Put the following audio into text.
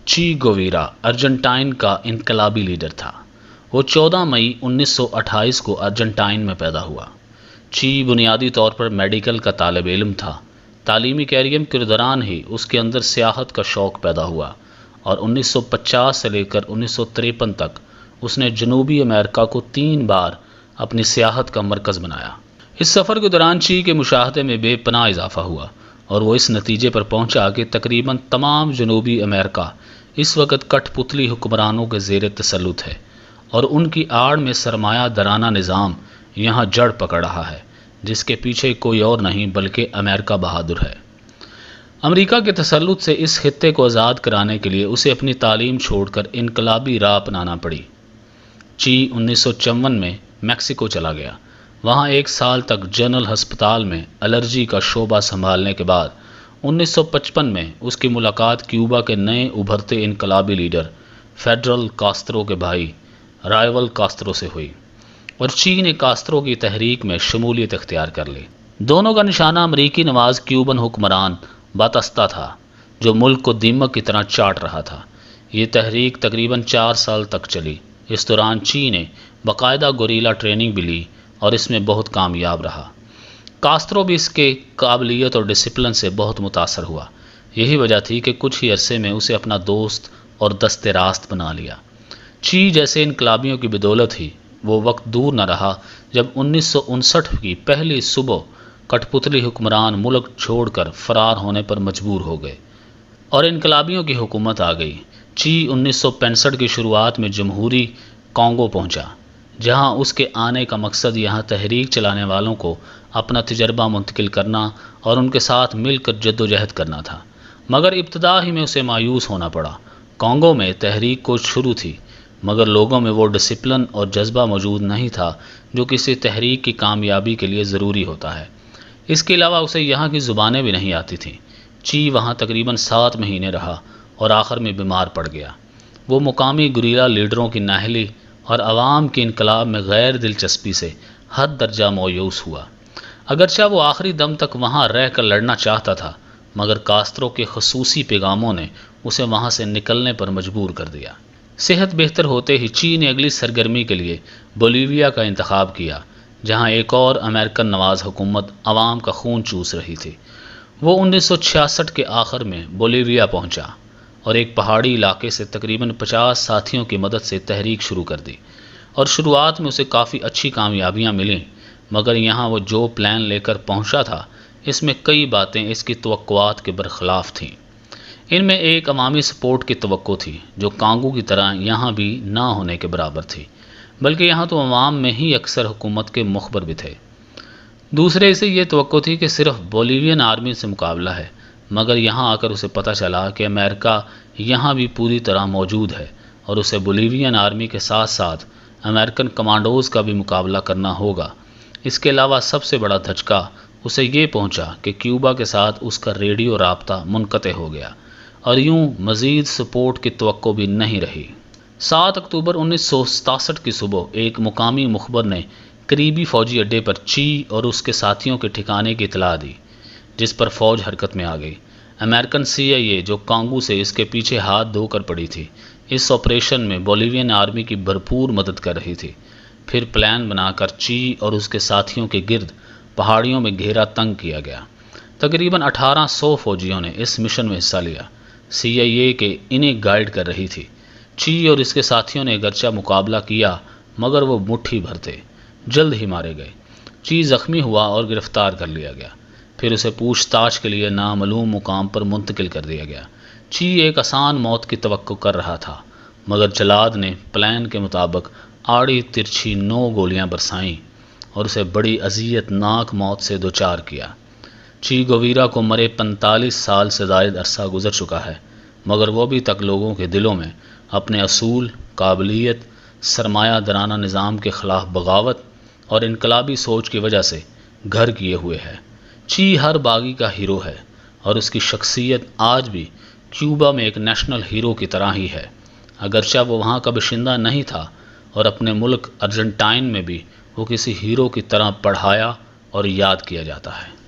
چی گویرا ارجنٹائن کا انقلابی لیڈر تھا۔ وہ 14 مئی 1928 کو ارجنٹائن میں پیدا ہوا۔ چی بنیادی طور پر میڈیکل کا طالب علم تھا۔ تعلیمی کیریئر کے دوران ہی اس کے اندر سیاحت کا شوق پیدا ہوا اور 1950 سے لے کر 1953 تک اس نے جنوبی امریکہ کو 3 بار اپنی سیاحت کا مرکز بنایا۔ اس سفر کے دوران چی کے مشاہدے میں بے پناہ اضافہ ہوا اور وہ اس نتیجے پر پہنچا کہ تقریباً تمام جنوبی امریکہ اس وقت کٹ پتلی حکمرانوں کے زیر تسلط ہے اور ان کی آڑ میں سرمایہ دارانہ نظام یہاں جڑ پکڑ رہا ہے، جس کے پیچھے کوئی اور نہیں بلکہ امریکہ بہادر ہے۔ امریکہ کے تسلط سے اس خطے کو آزاد کرانے کے لیے اسے اپنی تعلیم چھوڑ کر انقلابی راہ اپنانا پڑی۔ چی 1954 میں میکسیکو چلا گیا۔ وہاں 1 سال تک جنرل ہسپتال میں الرجی کا شعبہ سنبھالنے کے بعد 1955 میں اس کی ملاقات کیوبا کے نئے ابھرتے انقلابی لیڈر فیڈرل کاسترو کے بھائی رائول کاسترو سے ہوئی اور چی نے کاسترو کی تحریک میں شمولیت اختیار کر لی۔ دونوں کا نشانہ امریکی نواز کیوبن حکمران باتستا تھا، جو ملک کو دیمک کی طرح چاٹ رہا تھا۔ یہ تحریک تقریباً 4 سال تک چلی۔ اس دوران چی نے باقاعدہ گوریلا ٹریننگ بھی لی اور اس میں بہت کامیاب رہا۔ کاسترو بھی اس کے قابلیت اور ڈسپلن سے بہت متاثر ہوا۔ یہی وجہ تھی کہ کچھ ہی عرصے میں اسے اپنا دوست اور دست راست بنا لیا۔ چی جیسے انقلابیوں کی بدولت ہی وہ وقت دور نہ رہا جب 1959 کی پہلی صبح کٹ پتلی حکمران ملک چھوڑ کر فرار ہونے پر مجبور ہو گئے اور انقلابیوں کی حکومت آ گئی۔ چی 1965 کی شروعات میں جمہوری کانگو پہنچا، جہاں اس کے آنے کا مقصد یہاں تحریک چلانے والوں کو اپنا تجربہ منتقل کرنا اور ان کے ساتھ مل کر جدوجہد کرنا تھا، مگر ابتدا ہی میں اسے مایوس ہونا پڑا۔ کانگو میں تحریک کو شروع تھی، مگر لوگوں میں وہ ڈسپلن اور جذبہ موجود نہیں تھا جو کسی تحریک کی کامیابی کے لیے ضروری ہوتا ہے۔ اس کے علاوہ اسے یہاں کی زبانیں بھی نہیں آتی تھیں۔ چی وہاں تقریباً 7 مہینے رہا اور آخر میں بیمار پڑ گیا۔ وہ مقامی گوریلا لیڈروں کی نااہلی اور عوام کی انقلاب میں غیر دلچسپی سے حد درجہ مایوس ہوا۔ اگرچہ وہ آخری دم تک وہاں رہ کر لڑنا چاہتا تھا، مگر کاسترو کے خصوصی پیغاموں نے اسے وہاں سے نکلنے پر مجبور کر دیا۔ صحت بہتر ہوتے ہی چی نے اگلی سرگرمی کے لیے بولیویا کا انتخاب کیا، جہاں ایک اور امریکن نواز حکومت عوام کا خون چوس رہی تھی۔ وہ 1966 کے آخر میں بولیویا پہنچا اور ایک پہاڑی علاقے سے تقریباً 50 ساتھیوں کی مدد سے تحریک شروع کر دی اور شروعات میں اسے کافی اچھی کامیابیاں ملیں، مگر یہاں وہ جو پلان لے کر پہنچا تھا اس میں کئی باتیں اس کی توقعات کے برخلاف تھیں۔ ان میں ایک عوامی سپورٹ کی توقع تھی جو کانگو کی طرح یہاں بھی نہ ہونے کے برابر تھی، بلکہ یہاں تو عوام میں ہی اکثر حکومت کے مخبر بھی تھے۔ دوسرے سے یہ توقع تھی کہ صرف بولیوین آرمی سے مقابلہ ہے، مگر یہاں آ کر اسے پتہ چلا کہ امریکہ یہاں بھی پوری طرح موجود ہے اور اسے بولیوین آرمی کے ساتھ ساتھ امریکن کمانڈوز کا بھی مقابلہ کرنا ہوگا۔ اس کے علاوہ سب سے بڑا دھچکا اسے یہ پہنچا کہ کیوبا کے ساتھ اس کا ریڈیو رابطہ منقطع ہو گیا اور یوں مزید سپورٹ کی توقع بھی نہیں رہی۔ 7 اکتوبر 1967 کی صبح ایک مقامی مخبر نے قریبی فوجی اڈے پر چی اور اس کے ساتھیوں کے ٹھکانے کی اطلاع دی، جس پر فوج حرکت میں آ گئی۔ امریکن CIA جو کانگو سے اس کے پیچھے ہاتھ دھو کر پڑی تھی، اس آپریشن میں بولیوین آرمی کی بھرپور مدد کر رہی تھی۔ پھر پلان بنا کر چی اور اس کے ساتھیوں کے گرد پہاڑیوں میں گھیرا تنگ کیا گیا۔ تقریباً 1800 فوجیوں نے اس مشن میں حصہ لیا۔ CIA کے انہیں گائیڈ کر رہی تھی۔ چی اور اس کے ساتھیوں نے اگرچہ مقابلہ کیا، مگر وہ مٹھی بھر تھے، جلد ہی مارے گئے۔ چی زخمی ہوا اور گرفتار کر لیا گیا، پھر اسے پوچھ تاچھ کے لیے نامعلوم مقام پر منتقل کر دیا گیا۔ چی ایک آسان موت کی توقع کر رہا تھا، مگر جلاد نے پلان کے مطابق آڑی ترچھی 9 گولیاں برسائیں اور اسے بڑی اذیت ناک موت سے دوچار کیا۔ چی گویرا کو مرے 45 سال سے زائد عرصہ گزر چکا ہے، مگر وہ ابھی تک لوگوں کے دلوں میں اپنے اصول، قابلیت، سرمایہ دارانہ نظام کے خلاف بغاوت اور انقلابی سوچ کی وجہ سے گھر کیے ہوئے ہے۔ چی ہر باغی کا ہیرو ہے اور اس کی شخصیت آج بھی کیوبا میں ایک نیشنل ہیرو کی طرح ہی ہے، اگرچہ وہ وہاں کا باشندہ نہیں تھا اور اپنے ملک ارجنٹائن میں بھی وہ کسی ہیرو کی طرح پڑھایا اور یاد کیا جاتا ہے۔